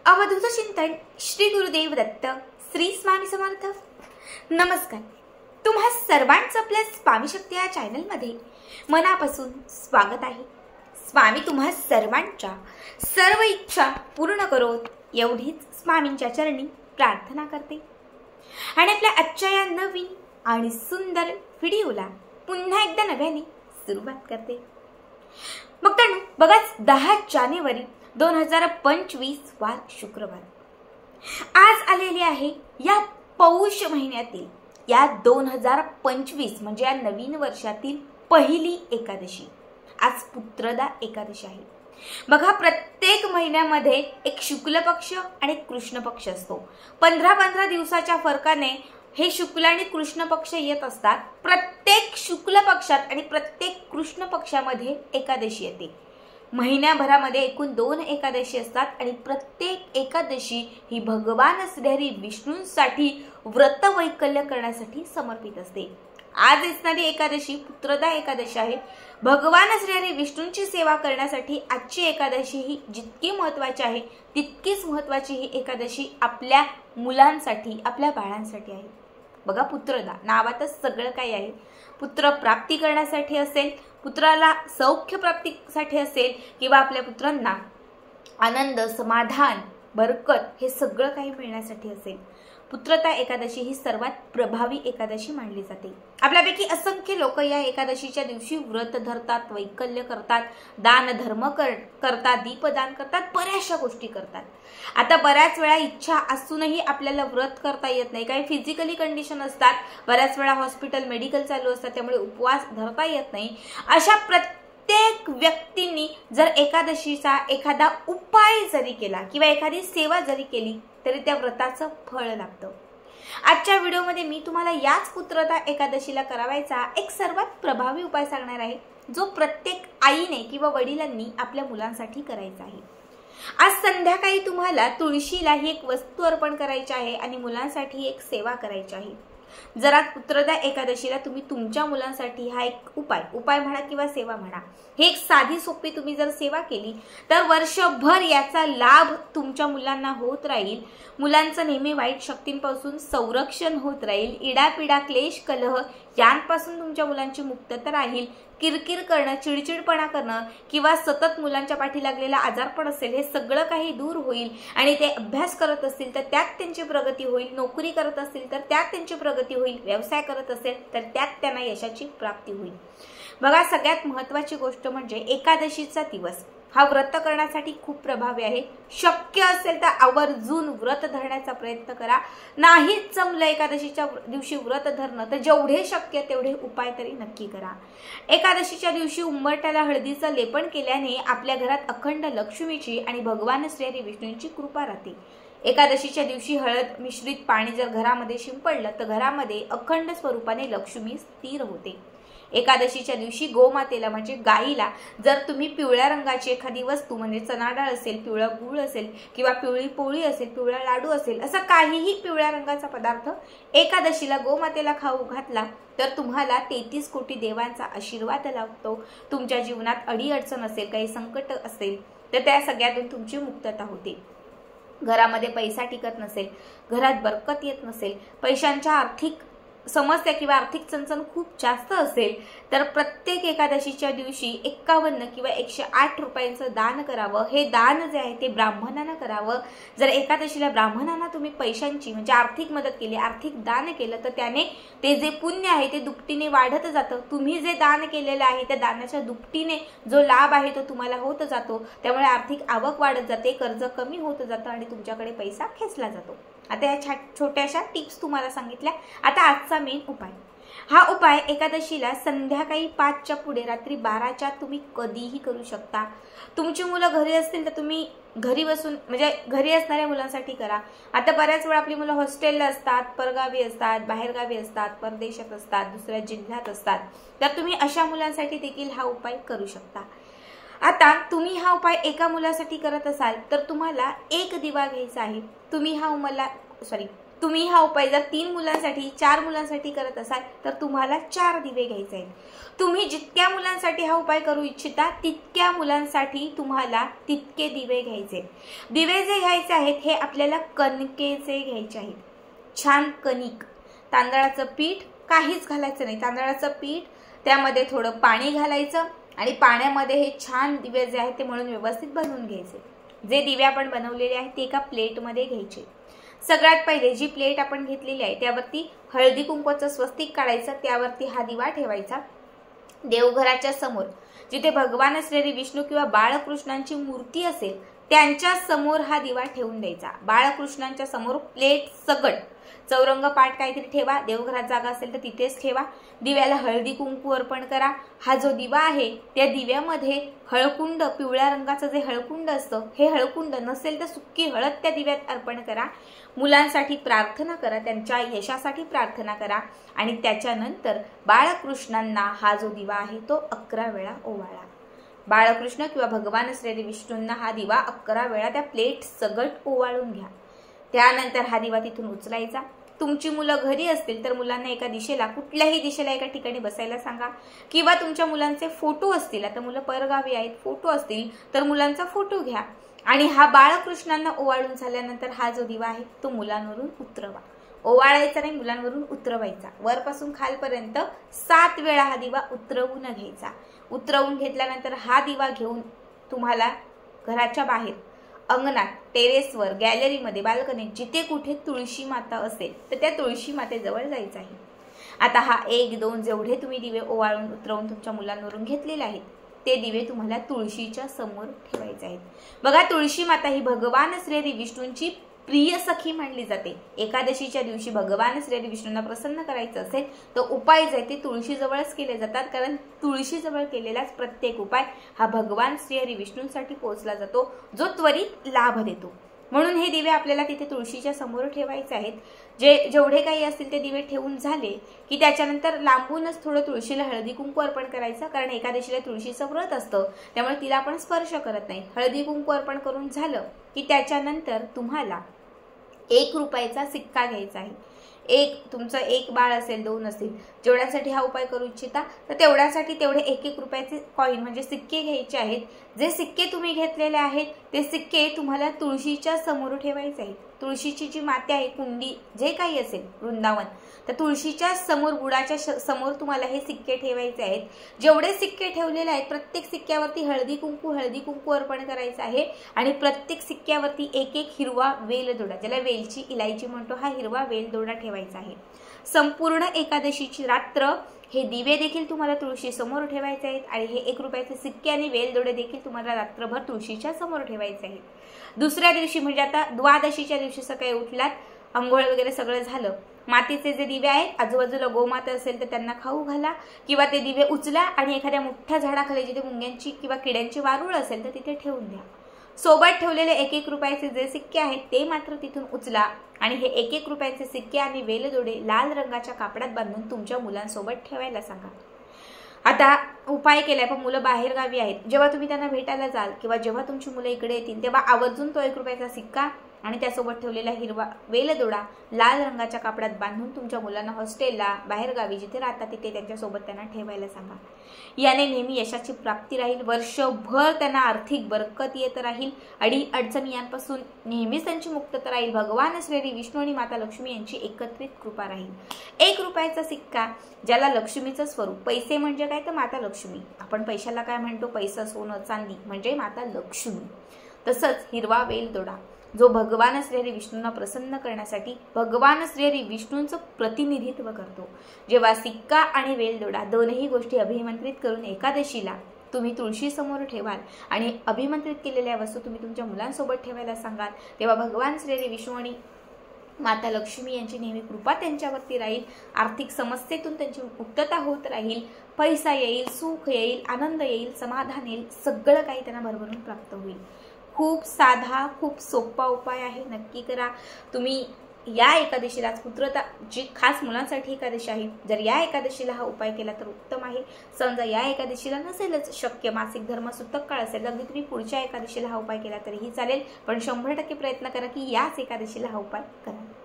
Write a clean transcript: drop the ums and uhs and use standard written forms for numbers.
अवधूत चिंतन श्री गुरुदेव दत्त श्री स्वामी समर्थ। नमस्कार, तुम्हा सर्वांचं आपल्या स्वामी शक्ती या चॅनल मध्ये मनापासून स्वागत आहे। स्वामी तुम्हा सर्वांच्या सर्व इच्छा पूर्ण करोत एवढीच स्वामींच्या चरणी प्रार्थना करते आणि आपल्या आजच्या या नवीन आणि सुंदर व्हिडिओला पुन्हा एकदा नव्याने सुरुवात करते। मग तर बघा, 10 जानेवारी 2025 वार शुक्रवार आज आलेली आहे या पौष महिन्यातील या 2025 म्हणजे या नवीन वर्षातील पहिली एकादशी। आज पुत्रदा एकादशी आहे। बघा, प्रत्येक महिन्यामध्ये एक शुक्ल पक्ष आणि कृष्ण पक्ष असतो। 15-15 दिवसाच्या फरकाने हे शुक्ल आणि कृष्ण पक्ष येत असतात। प्रत्येक शुक्ल पक्षात आणि प्रत्येक कृष्ण पक्षामध्ये एकादशी येते। महिन्याभरामध्ये एकूण 2 एकादशी असतात आणि प्रत्येक एकादशी ही भगवान श्रीहरी विष्णूंसाठी व्रत वैकल्य करण्यासाठी समर्पित असते। आज असणारी एकादशी पुत्रदा एकादशी आहे। भगवान श्रीहरी विष्णूंची सेवा करण्यासाठी आजची एकादशी ही जितकी महत्त्वाची आहे तितकीच महत्त्वाची ही एकादशी आपल्या मुलांसाठी, आपल्या बाळांसाठी आहे। बघा, पुत्रदा नावातच सगळं काही आहे। पुत्र प्राप्ती करण्यासाठी असेल, पुत्राला सौख्य प्राप्तीसाठी असेल किंवा आपल्या पुत्रांना आनंद, समाधान, बरकत हे सगळं काही मिळण्यासाठी असेल। पुत्रदा एकादशी ही सर्वात प्रभावी एकादशी मानली जाते। आपल्यापैकी असंख्य लोक या एकादशीच्या दिवशी व्रत धरतात, वैकल्य करतात, दान धर्म करतात, दीपदान करतात, बऱ्याचशा गोष्टी करतात। आता बऱ्याच वेळा इच्छा असूनही आपल्याला व्रत करता येत नाही, काही फिजिकली कंडिशन असतात, बऱ्याच वेळा हॉस्पिटल, मेडिकल चालू असतात, त्यामुळे उपवास धरता येत नाही। अशा प्रत्येक व्यक्तींनी जर एकादशीचा एखादा उपाय जरी केला किंवा एखादी सेवा जरी केली तरी त्या व्रताचं फळ लाभतं। आजच्या व्हिडिओमध्ये मी तुम्हाला याच पुत्रदा एकादशीला करावायचा एक सर्वात प्रभावी उपाय सांगणार आहे, जो प्रत्येक आईने किंवा वडिलांनी आपल्या मुलांसाठी करायचा आहे। आज संध्याकाळी तुम्हाला तुळशीला ही एक वस्तू अर्पण करायची आहे आणि मुलांसाठी एक सेवा करायची आहे। जर आज पुत्रदा एकादशीला तुम्ही तुमच्या मुलांसाठी हा एक उपाय म्हणा किंवा सेवा म्हणा, हे एक साधी सोपी तुम्ही जर सेवा केली तर वर्षभर याचा लाभ तुमच्या मुलांना होत राहील। मुलांचं नेहमी वाईट शक्तींपासून संरक्षण होत राहील। इडापिडा, क्लेश, कलह यांपासून तुमच्या मुलांची मुक्तता राहील। किरकिर करणं, चिडचिडपणा करणं किंवा सतत मुलांच्या पाठी लागलेला आजारपण असेल, हे सगळं काही दूर होईल आणि ते अभ्यास करत असतील तर त्यात त्यांची प्रगती होईल, नोकरी करत असतील तर त्यात त्यांची प्रगती होईल, व्यवसाय करत असेल तर त्यात त्यांना यशाची प्राप्ती होईल। बघा, सगळ्यात महत्त्वाची गोष्ट म्हणजे एकादशीचा दिवस हा व्रत करण्यासाठी खूप प्रभावी आहे। शक्य असेल तर आवर्जून व्रत धरण्याचा प्रयत्न करा। नाहीच जमलं एकादशीच्या दिवशी व्रत धरणं तर जेवढे शक्य तेवढे उपाय तरी नक्की करा। एकादशीच्या दिवशी उंबरठ्याला हळदीचं लेपन केल्याने आपल्या घरात अखंड लक्ष्मीची आणि भगवान श्रीहरी विष्णूंची कृपा राहते। एकादशीच्या दिवशी हळद मिश्रित पाणी जर घरामध्ये शिंपडलं तर घरामध्ये अखंड स्वरूपाने लक्ष्मी स्थिर होते। एकादशीच्या दिवशी गोमातेला म्हणजे गाईला जर तुम्ही पिवळ्या रंगाची एखादी वस्तू म्हणजे चणा डाळ असेल, पिवळा गूळ असेल किंवा पिवळी पोळी असेल, पिवळा लाडू असेल, असा काहीही पिवळ्या रंगाचा पदार्थ एकादशीला गोमातेला खाऊ घातला तर तुम्हाला 33 कोटी देवांचा आशीर्वाद लाभतो। तुमच्या जीवनात अडीअडचण असेल, काही संकट असेल तर त्या सगळ्यातून तुमची मुक्तता होते। घरामध्ये पैसा टिकत नसेल, घरात बरकत येत नसेल, पैशांच्या आर्थिक समस्या किंवा आर्थिक चणचण खूप जास्त असेल तर प्रत्येक एकादशीच्या दिवशी 51 किंवा 108 रुपयांचं दान करावं। हे दान जे आहे ते ब्राह्मणांना करावं। जर एकादशीला ब्राह्मणांना तुम्ही पैशांची म्हणजे आर्थिक मदत केली, आर्थिक दान केलं तर त्याने ते जे पुण्य आहे ते दुपटीने वाढत जातं। तुम्ही जे दान केलेलं आहे त्या दानाच्या दुपटीने जो लाभ आहे तो तुम्हाला होत जातो। त्यामुळे आर्थिक आवक वाढत जाते, कर्ज कमी होत जातं आणि तुमच्याकडे पैसा खेचला जातो। आता या छोट्याशा टिप्स तुम्हाला सांगितल्या। आता आजचा मेन उपाय, हा उपाय एकादशीला संध्याकाळी 5च्या पुढे रात्री 12च्या तुम्ही कधीही करू शकता। तुमची मुलं घरी असतील तर तुम्ही घरी बसून म्हणजे घरी असणाऱ्या मुलांसाठी करा। आता बऱ्याच वेळा आपली मुलं हॉस्टेलला असतात, परगावी असतात, बाहेरगावी असतात, परदेशात असतात, दुसऱ्या जिल्ह्यात असतात, तर तुम्ही अशा मुलांसाठी देखील हा उपाय करू शकता। आता तुम्ही हा उपाय एका मुलासाठी करत असाल तर तुम्हाला एक दिवा घ्यायचा आहे। तुम्ही तुम्ही हा उपाय जर 3 मुलांसाठी 4 मुलांसाठी करत असाल तर तुम्हाला 4 दिवे घ्यायचे आहेत. तुम्ही जितक्या मुलांसाठी हा उपाय करू इच्छिता तितक्या मुलांसाठी तुम्हाला तितके दिवे घ्यायचे. दिवे जे घ्यायचे आहेत हे आपल्याला कणकेचे घ्यायचे आहेत. छान कणिक, तांदळाचं पीठ काहीच घालायचं नाही. तांदळाचं पीठ, त्यामध्ये थोडं पाणी घालायचं आणि पाण्यामध्ये हे छान दिवे जे आहेत ते मळून व्यवस्थित बनवून घ्यायचे. जे दिवे आपण बनवलेले आहेत ते एका प्लेटमध्ये घ्यायचे. सगळ्यात पहिले जी प्लेट आपण घेतलेली आहे त्यावरती हळदी कुंकवाचं स्वस्तिक काढायचं. त्यावरती हा दिवा ठेवायचा. देवघराच्या समोर जिथे भगवान श्री विष्णू किंवा बाळकृष्णांची मूर्ती असेल त्यांच्या समोर हा दिवा ठेवून द्यायचा. बाळकृष्णांच्या समोर प्लेट सकट चौरंग पाठ काहीतरी ठेवा. देवघरात जागा असेल तर तिथेच ठेवा. दिव्याला हळदी कुंकू अर्पण करा. हा जो दिवा आहे त्या दिव्यामध्ये हळकुंड, पिवळ्या रंगाचं जे हळकुंड असतं हे हळकुंड नसेल तर सुक्की हळद त्या दिव्यात अर्पण करा. मुलांसाठी प्रार्थना करा, त्यांच्या यशासाठी प्रार्थना करा आणि त्याच्यानंतर बाळकृष्णांना हा जो दिवा आहे तो 11 वेळा ओवाळा. बाळकृष्ण किंवा भगवान श्री विष्णूंना हा दिवा 11 वेळा त्या प्लेट सगट ओवाळून घ्या. त्यानंतर हा दिवा तिथून उचलायचा. तुमची मुलं घरी असतील तर मुलांना एका दिशेला, कुठल्याही दिशेला एका ठिकाणी बसायला सांगा. किंवा तुमच्या मुलांचे फोटो असतील, आता मुलं परगावी आहेत, फोटो असतील तर मुलांचा फोटो घ्या आणि हा बाळकृष्णांना ओवाळून झाल्यानंतर हा जो दिवा आहे तो मुलांवरून उतरवा. ओवाळायचा नाही, मुलांवरून उतरवायचा. वरपासून खालपर्यंत 7 वेळा हा दिवा उतरवून घ्यायचा. उतरवून घेतल्यानंतर हा दिवा घेऊन तुम्हाला घराच्या बाहेर, अंगणात, टेरेसवर, गॅलरीमध्ये, बाल्कनीत जिथे कुठे तुळशी माता असेल तर त्या तुळशी मातेजवळ जायचं आहे. आता हा 1, 2 जेवढे तुम्ही दिवे ओवाळून उतरवून तुमच्या मुलांवरून घेतलेले आहेत ते दिवे तुम्हाला तुळशीच्या समोर ठेवायचे आहेत. बघा, तुळशी माता ही भगवान श्री विष्णूंची प्रिय सखी मानली जाते. एकादशीच्या दिवशी भगवान श्री विष्णूंना प्रसन्न करायचं असेल तर उपाय जे ते तुळशीजवळच केले जातात, कारण तुळशीजवळ केलेलाच प्रत्येक उपाय हा भगवान श्री विष्णूंसाठी पोहोचला जातो, जो त्वरित लाभ देतो. म्हणून हे दिवे आपल्याला तिथे तुळशीच्या समोर ठेवायचे आहेत. जेवढे काही असतील ते दिवे ठेवून झाले की त्याच्यानंतर लांबूनच थोडं तुळशीला हळदी कुंकू अर्पण करायचं, कारण एकादशीला तुळशीचं व्रत असतं त्यामुळे तिला आपण स्पर्श करत नाही. हळदी कुंकू अर्पण करून झालं की त्याच्यानंतर तुम्हाला 1 रुपयाचा सिक्का घ्यायचा आहे. तुमचं 1 बाळ असेल, 2 असतील, जेवढ्यासाठी हा उपाय करू इच्छिता तर तेवढ्यासाठी तेवढे 1-1 रुपयाचे कॉईन म्हणजे सिक्के घ्यायचे आहेत. जे सिक्के तुम्ही घेतलेले आहेत ते सिक्के तुम्हाला तुळशीच्या समोर ठेवायचे आहेत. तुळशीची जी माती आहे, कुंडी, जे काही असेल, वृंदावन, तर तुळशीच्या समोर, बुडाच्या समोर तुम्हाला हे सिक्के ठेवायचे आहेत. जेवढे सिक्के ठेवलेले आहेत प्रत्येक सिक्क्यावरती हळदी कुंकू अर्पण करायचं आहे आणि प्रत्येक सिक्क्यावरती 1-1 हिरवा वेलदोडा, ज्याला वेलची इलायची म्हणतो, हा हिरवा वेलदोडा ठेवायचा आहे. संपूर्ण एकादशीची रात्र हे दिवे देखील तुम्हाला तुळशी समोर ठेवायचे आहेत आणि हे 1 रुपयाचे सिक्के आणि वेलदोडे देखील तुम्हाला रात्रभर तुळशीच्या समोर ठेवायचे आहेत. दुसऱ्या दिवशी म्हणजे आता द्वादशीच्या दिवशी सकाळी उठलात, अंघोळ वगैरे सगळं झालं, मातीचे जे दिवे आहेत, आजूबाजूला गोमाता असेल तर त्यांना खाऊ घाला किंवा ते दिवे उचला आणि एखाद्या मोठ्या झाडाखाली जिथे मुंग्यांची किंवा किड्यांची वारूळ असेल तर तिथे ठेवून द्या. सोबत ठेवलेले 1-1 रुपयाचे जे सिक्के आहेत ते मात्र तिथून उचला आणि हे 1-1 रुपयाचे सिक्के आणि वेलदोडे लाल रंगाच्या कापडात बांधून तुमच्या मुलांसोबत ठेवायला सांगा. आता उपाय केलाय पण मुलं बाहेर गावी आहेत, जेव्हा तुम्ही त्यांना भेटायला जाल किंवा जेव्हा तुमची मुलं इकडे येतील तेव्हा आवर्जून तो 1 रुपयाचा सिक्का आणि त्यासोबत ठेवलेला हिरवा वेलदोडा लाल रंगाच्या कापडात बांधून तुमच्या मुलांना हॉस्टेलला, बाहेर गावी जिथे राहतात तिथे त्यांच्यासोबत त्यांना ठेवायला सांगा. याने नेहमी यशाची प्राप्ती राहील. वर्षभर त्यांना आर्थिक बरकत येत राहील. अडचणी यांपासून नेहमीच त्यांची मुक्तता राहील. भगवान श्री विष्णू आणि माता लक्ष्मी यांची एकत्रित कृपा राहील. 1 रुपयाचा सिक्का, ज्याला लक्ष्मीचं स्वरूप, पैसे म्हणजे काय तर माता लक्ष्मी, आपण पैशाला काय म्हणतो, पैसा, सोनं, चांदी म्हणजे माता लक्ष्मी. तसंच हिरवा वेलदोडा जो भगवान श्री विष्णूंना प्रसन्न करण्यासाठी भगवान श्री विष्णूंचं प्रतिनिधित्व करतो. जेव्हा सिक्का आणि वेलदोडा दोनही गोष्टी अभिमंत्रित करून एकादशीला तुम्ही तुळशी समोर ठेवाल आणि अभिमंत्रित केलेल्या वस्तू तुम्ही तुमच्या मुलांसोबत ठेवायला सांगाल, तेव्हा भगवान श्री विष्णू आणि माता लक्ष्मी यांची नेहमी कृपा त्यांच्यावरती राहील. आर्थिक समस्येतून त्यांची मुक्तता होत राहील. पैसा येईल, सुख येईल, आनंद येईल, समाधान येईल, सगळं काही त्यांना भरभरून प्राप्त होईल. खूप साधा, खूप सोपा उपाय आहे, नक्की करा. तुम्ही या एकादशीला, पुत्रता जी खास मुलांसाठी एकादशी आहे, जर या एकादशीला हा उपाय केला तर उत्तम आहे. समजा या एकादशीला नसेलच शक्य, मासिक धर्म सुतक काळ असेल, अगदी तुम्ही पुढच्या एकादशीला हा उपाय केला तरीही चालेल, पण 100% प्रयत्न करा की याच एकादशीला हा उपाय करा.